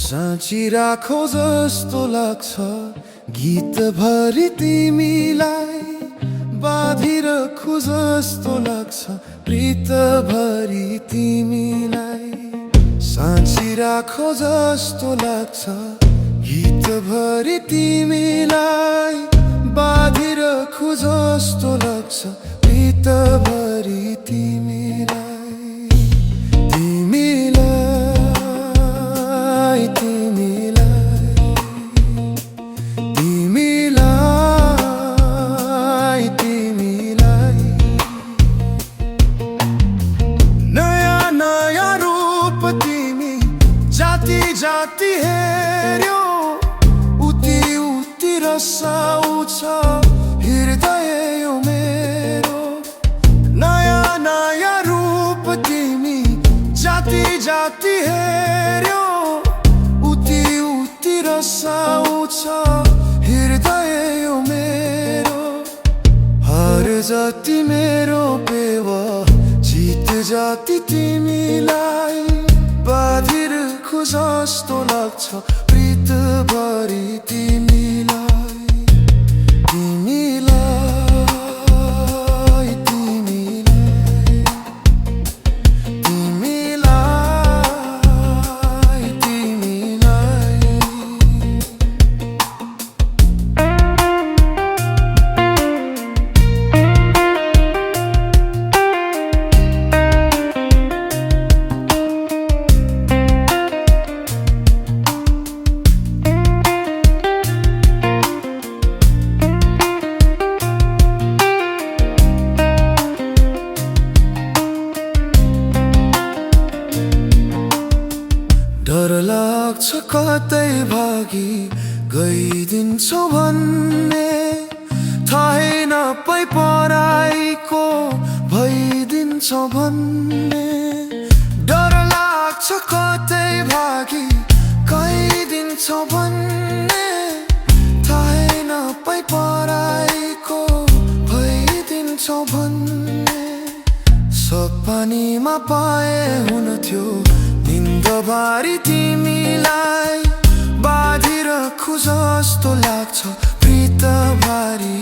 साँची राखो जस्तो लाग्छ गीतभरि तिमीलाई, बाँधिरखु जस्तो लाग्छ प्रीतभरि तिमीलाई। साँची राखो जस्तो लाग्छ गीतभरि तिमीलाई, बाँधिरखु जस्तो लाग्छ प्रीतभरि तिमीलाई। जाति हेर्यो उति उति रसाउँछ हृदय यो मेरो। नयाँ नयाँ रूप तिमी जाति जाति हेर्यो उति उति रसाउँछ हृदय यो मेरो। हर जाति मेरो पेवा जित जाति तिमीलाई, बाँधिरखु जस्तो लाग्छ प्रीतभरि तिमीलाई। तिमीलाई तिमीलाई तिमीलाई तिमीलाई। डर लाग्छ कतै भागी गइदिन्छौ भन्ने, थाहै नपाई पराइको भइदिन्छौ भन्ने। डर लाग्छ कतै भागी गइदिन्छौ भन्ने, थाहै नपाई पराइको भइदिन्छौ भन्ने। सपनीमा पाए हुन्थ्यो निन्दभरि तिमीलाई, बाँधिरखु जस्तो लाग्छ प्रीतभरि